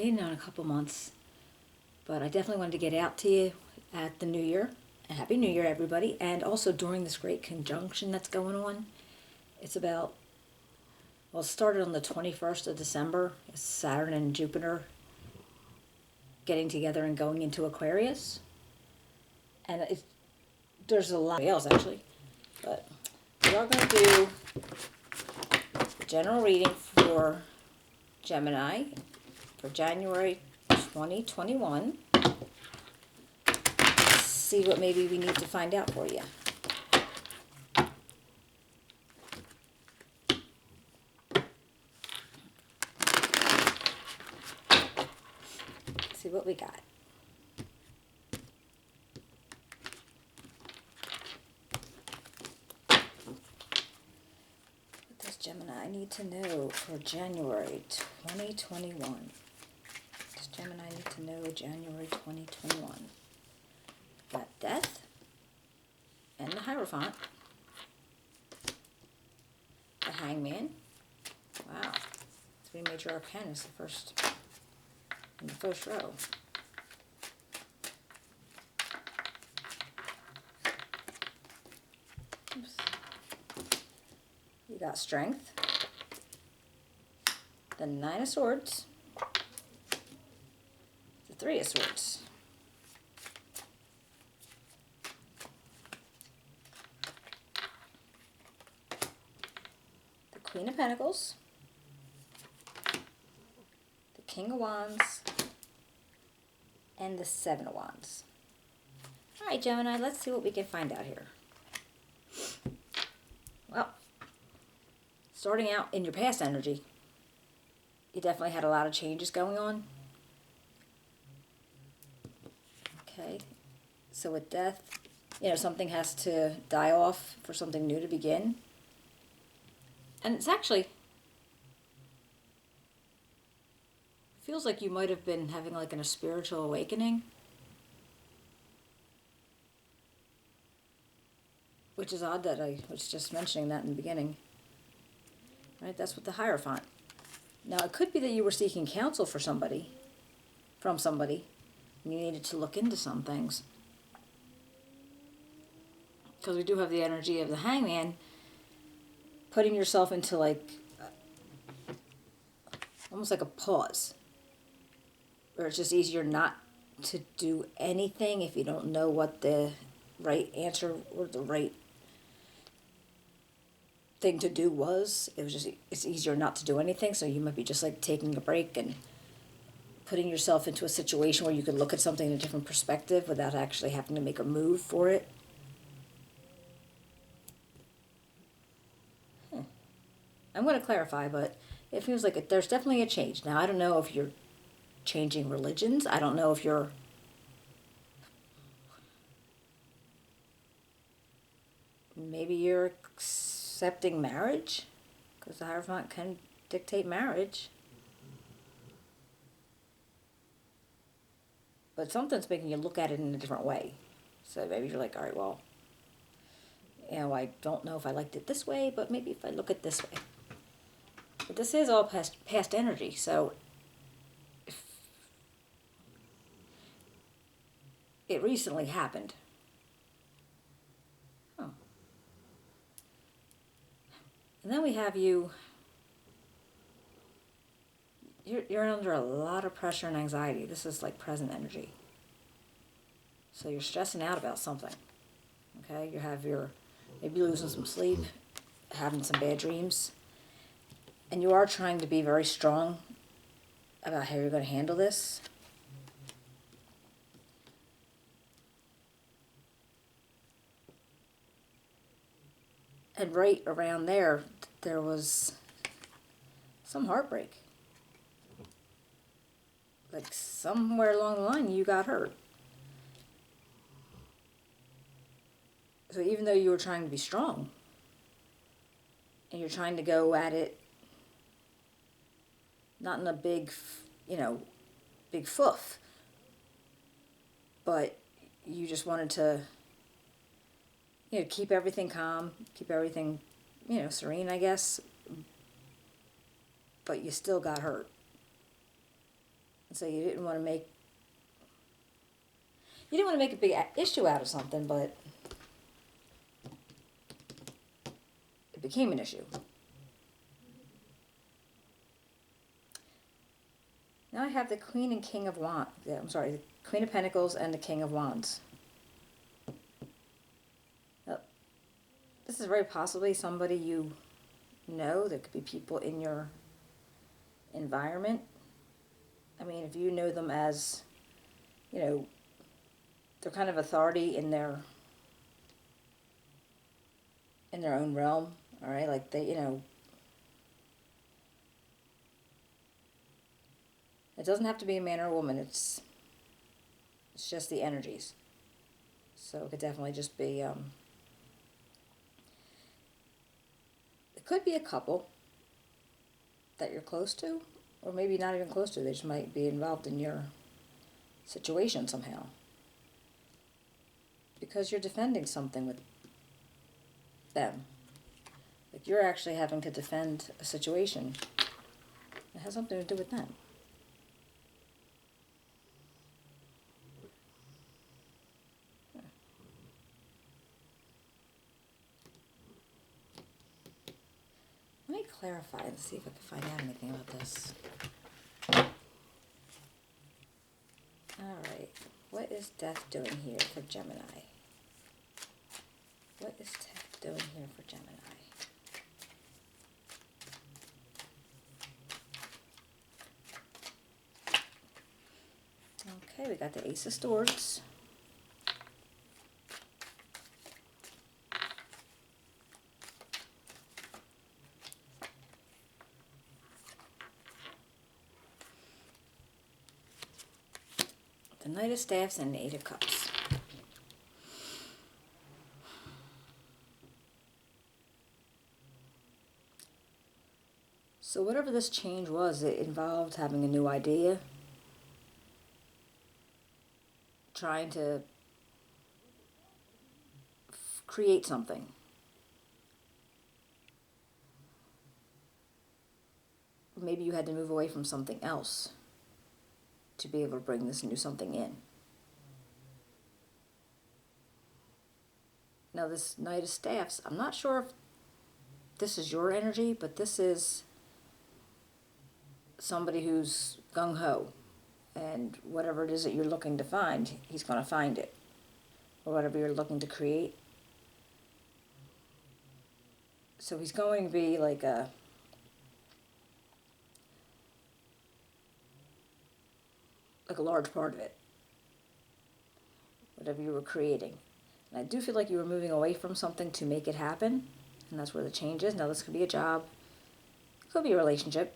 in a couple months, but I definitely wanted to get out to you at the New Year. And Happy New Year, everybody. And also during this great conjunction that's going on. It's about, well, it started on the 21st of December. It's Saturn and Jupiter getting together and going into Aquarius. And there's a lot else, actually. But we are going to do the general reading for Gemini for January 2021. See what maybe we need to find out for you. See what we got. What does Gemini need to know for January 2021? What does Gemini need to know January 2021? Got Death and the Hierophant. The Hangman. Wow. 3 major arcana is in the first row. Oops. You got Strength. The 9 of Swords. The 3 of Swords. The Queen of Pentacles. The King of Wands. And the 7 of Wands. Alright, Gemini, let's see what we can find out here. Well, starting out in your past energy, you definitely had a lot of changes going on. Okay, so with Death, something has to die off for something new to begin. And it's actually feels like you might have been having like a spiritual awakening, which is odd that I was just mentioning that in the beginning. Right, that's with the Hierophant. Now it could be that you were seeking counsel from somebody, and you needed to look into some things. Because we do have the energy of the Hangman, putting yourself into almost like a pause, where it's just easier not to do anything if you don't know what the right answer or the right thing to do was. It's easier not to do anything, so you might be just taking a break and putting yourself into a situation where you could look at something in a different perspective without actually having to make a move for it. I'm going to clarify, but it feels like there's definitely a change. Now, I don't know if you're changing religions. I don't know if maybe you're accepting marriage, because the Hierophant can dictate marriage. But something's making you look at it in a different way. So maybe you're like, all right, well, I don't know if I liked it this way, but maybe if I look at it this way. But this is all past energy, so it recently happened. Oh. And then we have you're under a lot of pressure and anxiety. This is like present energy. So you're stressing out about something. Okay? Maybe losing some sleep, having some bad dreams. And you are trying to be very strong about how you're going to handle this. And right around there was some heartbreak. Like somewhere along the line you got hurt. So even though you were trying to be strong, and you're trying to go at it not in a big foof, but you just wanted to, keep everything calm, keep everything, serene, I guess, but you still got hurt. And so you didn't want to make a big issue out of something, but it became an issue. Now I have the Queen and King of Wands. I'm sorry, the Queen of Pentacles and the King of Wands. Now, this is very possibly somebody you know. There could be people in your environment. I mean, if you know them as, they're kind of authority in their own realm, all right? Like they, it doesn't have to be a man or a woman. It's just the energies. So it could definitely just be, it could be a couple that you're close to, or maybe not even close to. They just might be involved in your situation somehow. Because you're defending something with them. Like you're actually having to defend a situation that has something to do with them. Let me clarify and see if I can find out anything about this. Alright, what is death doing here for Gemini? What is death doing here for Gemini? Okay, we got the Ace of Swords. The Knight of Staffs and the Eight of Cups. So whatever this change was, it involved having a new idea, trying to create something. Maybe you had to move away from something else to be able to bring this new something in. Now this Knight of Staffs, I'm not sure if this is your energy, but this is somebody who's gung-ho, and whatever it is that you're looking to find, he's going to find it, or whatever you're looking to create. So he's going to be like a large part of it, whatever you were creating. And I do feel like you were moving away from something to make it happen, and that's where the change is. Now this could be a job, it could be a relationship.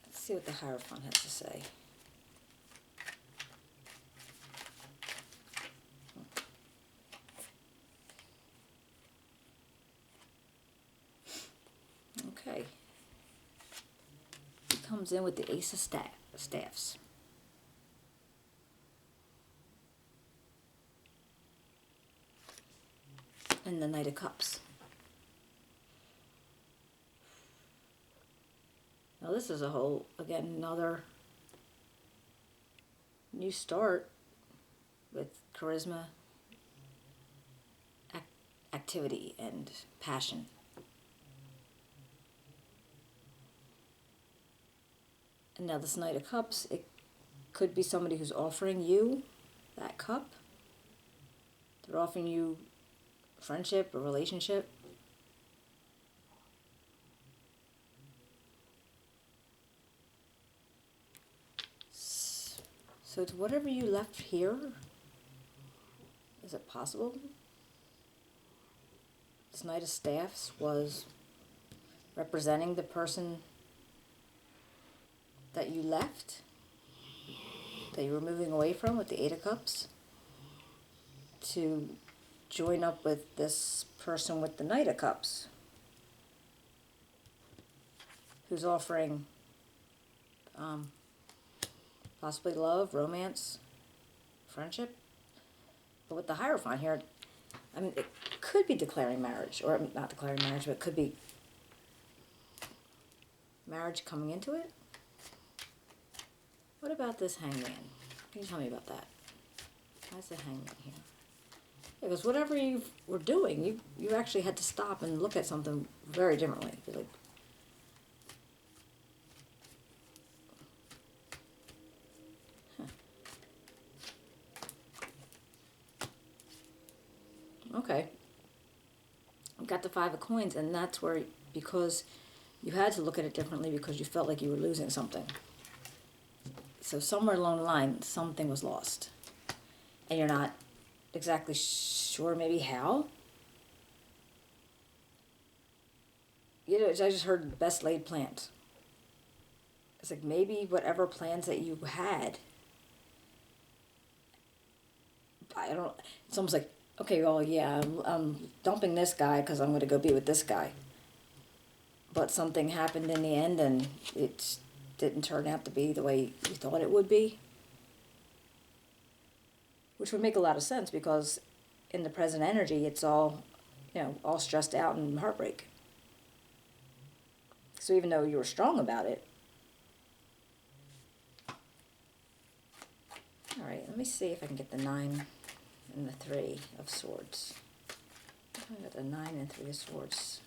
Let's see what the Hierophant has to say. Okay. He comes in with the Ace of Staffs. And the Knight of Cups. Now this is again, another new start with charisma, activity, and passion. And now this Knight of Cups, it could be somebody who's offering you that cup. They're offering you friendship or relationship. So it's whatever you left here. Is it possible? This Knight of Staffs was representing the person that you left, that you were moving away from with the Eight of Cups, to join up with this person with the Knight of Cups, who's offering possibly love, romance, friendship. But with the Hierophant here, I mean, it could be declaring marriage, or not declaring marriage, but it could be marriage coming into it. What about this Hangman? Can you tell me about that? Why's the Hangman here? Yeah, because whatever you were doing, you actually had to stop and look at something very differently. You're like, okay. You got the Five of Coins, and that's where, because you had to look at it differently because you felt like you were losing something. So somewhere along the line, something was lost. And you're not exactly sure maybe how. You know, I just heard best laid plans. It's like maybe whatever plans that you had, I don't, it's almost like, okay, well, yeah, I'm dumping this guy because I'm going to go be with this guy. But something happened in the end and it didn't turn out to be the way you thought it would be. Which would make a lot of sense because in the present energy, it's all, all stressed out and heartbreak. So even though you were strong about it. All right, let me see if I can get the 9 and the 3 of Swords. I got the 9 and 3 of Swords.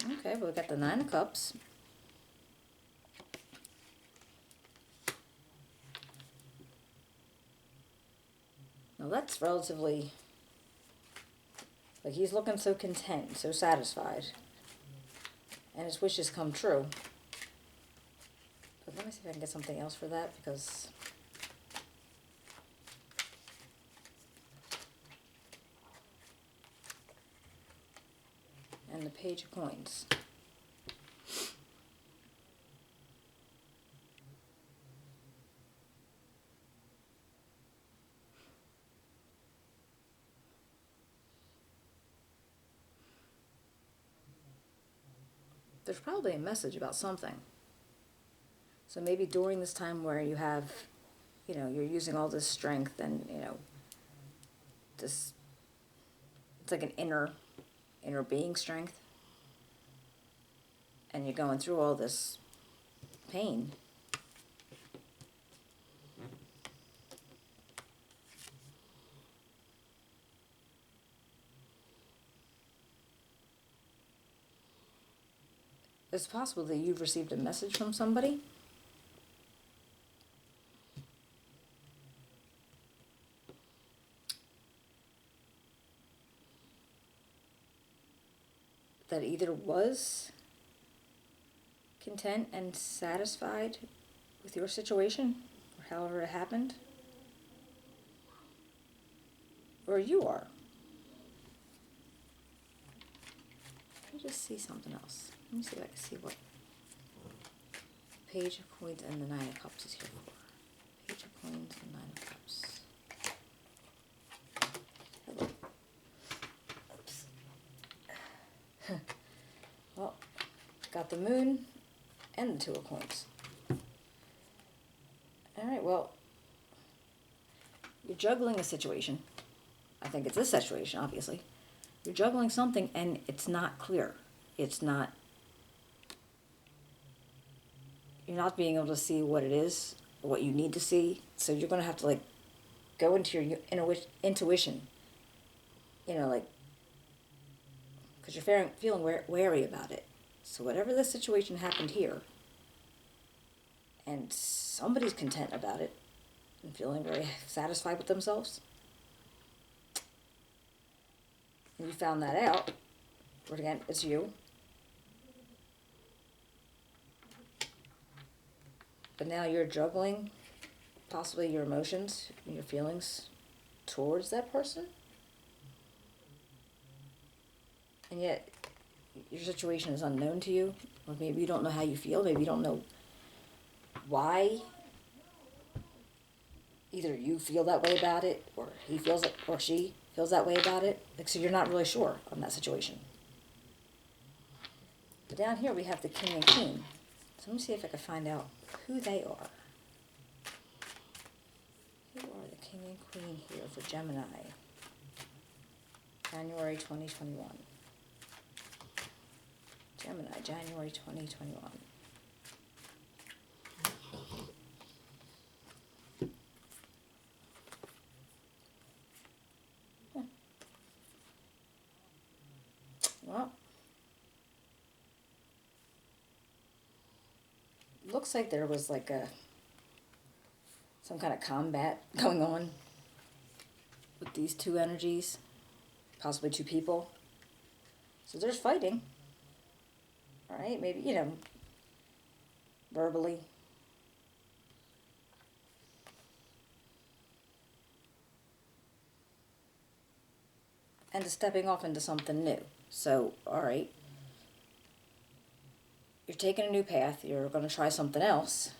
Okay, well, we got the 9 of Cups. Now that's relatively, like, he's looking so content, so satisfied. And his wishes come true. But let me see if I can get something else for that, because and the Page of Coins. There's probably a message about something. So maybe during this time where you have, you're using all this strength and, this, it's like an inner being strength. And you're going through all this pain. It's possible that you've received a message from somebody. That either was content and satisfied with your situation, or however it happened, or you are. Let me just see something else. Let me see if I can see what Page of Coins and the 9 of Cups is here for. Page of Coins and 9 of Cups. Hello. Oops. Well, got the Moon and the 2 of Coins. Alright, well, you're juggling a situation. I think it's this situation, obviously. You're juggling something and it's not clear. You're not being able to see what it is, or what you need to see. So you're going to have to, like, go into your intuition. Like, because you're feeling wary about it. So whatever the situation happened here, and somebody's content about it, and feeling very satisfied with themselves, and you found that out, but again, it's you. But now you're juggling possibly your emotions and your feelings towards that person. And yet your situation is unknown to you. Or maybe you don't know how you feel. Maybe you don't know why either you feel that way about it, or he feels it, or she feels that way about it. Like, so you're not really sure on that situation. But down here we have the king and queen. So let me see if I can find out who they are. Who are the king and queen here for Gemini? January 2021. Gemini, January 2021. Well, looks like there was like some kind of combat going on with these two energies, possibly two people. So there's fighting. All right, maybe, verbally. And stepping off into something new. So, all right, you're taking a new path. You're going to try something else.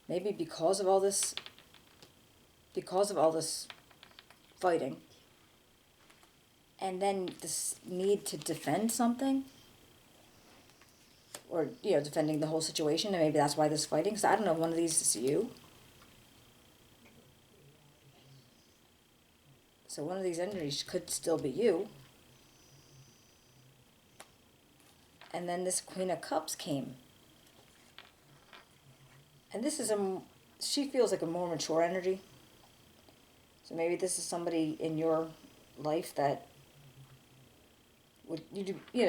Maybe because of all this fighting, and then this need to defend something, or defending the whole situation, and maybe that's why this fighting. So I don't know. One of these is you. So one of these energies could still be you. And then this Queen of Cups came. And this is she feels like a more mature energy. So maybe this is somebody in your life that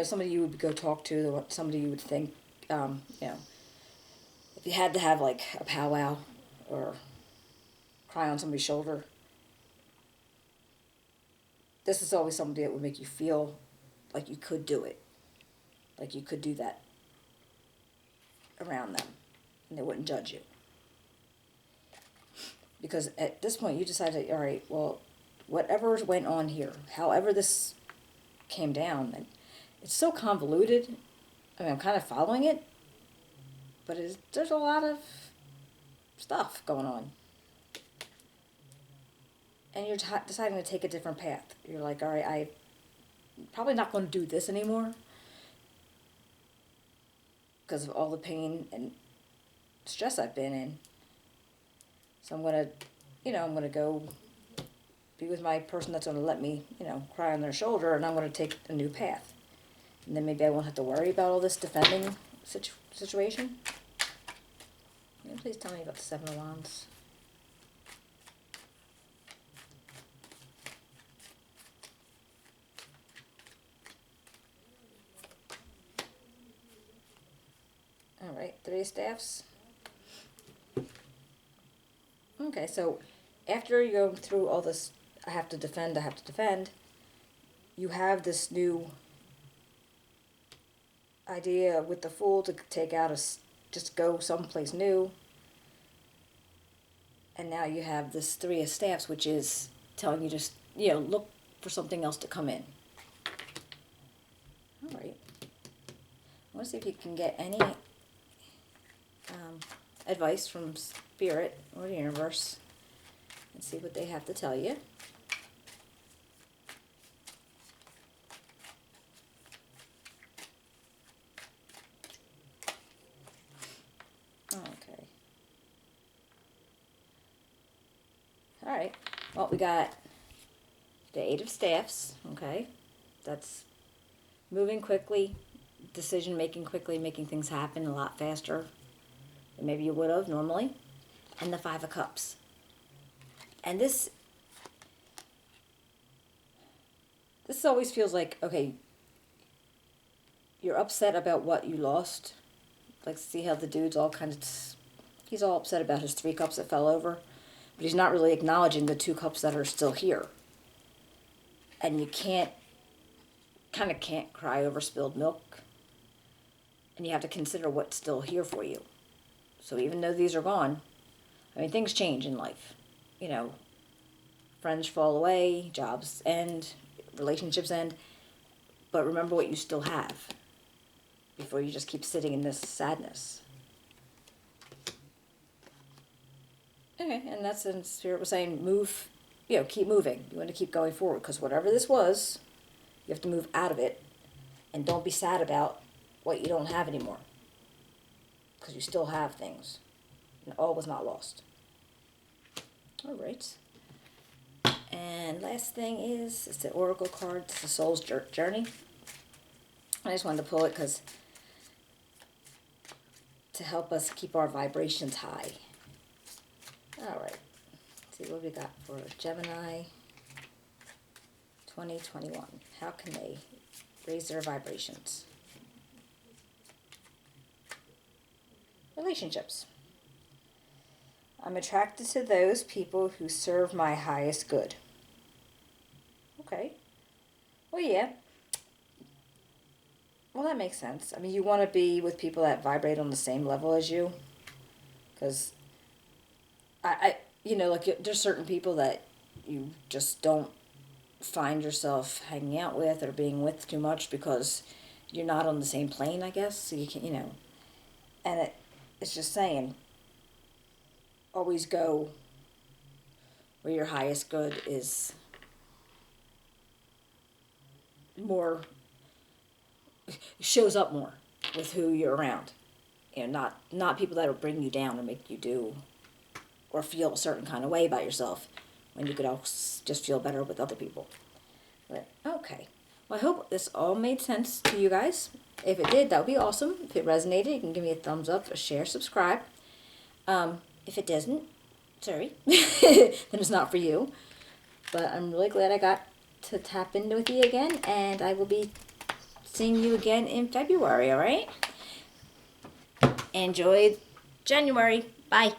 somebody you would go talk to, somebody you would think, if you had to have like a powwow or cry on somebody's shoulder, this is always somebody that would make you feel like you could do it. Like you could do that around them. And they wouldn't judge you. Because at this point you decided, all right, well, whatever went on here, however this came down, and it's so convoluted. I mean, I'm kind of following it, but there's a lot of stuff going on. And you're deciding to take a different path. You're like, all right, I'm probably not going to do this anymore because of all the pain and stress I've been in. So I'm going to go be with my person that's going to let me, cry on their shoulder, and I'm going to take a new path. And then maybe I won't have to worry about all this defending situation. Can you please tell me about the Seven of Wands? All right, Three of Staffs. Okay, so after you go through all this, I have to defend, you have this new idea with the Fool to take out just go someplace new. And now you have this Three of Staffs, which is telling you just, look for something else to come in. All right. I want to see if you can get any advice from Spirit or the universe and see what they have to tell you. Okay. All right. Well, we got the Eight of Staffs. Okay. That's moving quickly, decision making quickly, making things happen a lot faster than maybe you would have normally. And the Five of Cups. And this always feels like, okay, you're upset about what you lost. Like, see how the dude's he's all upset about his 3 cups that fell over. But he's not really acknowledging the 2 cups that are still here. And you can't cry over spilled milk. And you have to consider what's still here for you. So even though these are gone, I mean, things change in life. Friends fall away, jobs end, relationships end. But remember what you still have before you just keep sitting in this sadness. Okay, and that's in Spirit was saying move, keep moving. You want to keep going forward, because whatever this was, you have to move out of it, and don't be sad about what you don't have anymore, because you still have things, and all was not lost. All right. And last thing is, it's the Oracle card. It's the Soul's Journey. I just wanted to pull it because to help us keep our vibrations high. All right. Let's see what we got for Gemini 2021. How can they raise their vibrations? Relationships. I'm attracted to those people who serve my highest good. Okay. Well, yeah. Well, that makes sense. I mean, you want to be with people that vibrate on the same level as you. Because, there's certain people that you just don't find yourself hanging out with or being with too much because you're not on the same plane, I guess. So you can, and it's just saying, always go where your highest good is more, shows up more with who you're around. Not people that will bring you down or make you do or feel a certain kind of way about yourself when you could also just feel better with other people. But, okay. Well, I hope this all made sense to you guys. If it did, that would be awesome. If it resonated, you can give me a thumbs up, a share, subscribe. If it doesn't, sorry, then it's not for you. But I'm really glad I got to tap in with you again, and I will be seeing you again in February, all right? Enjoy January. Bye.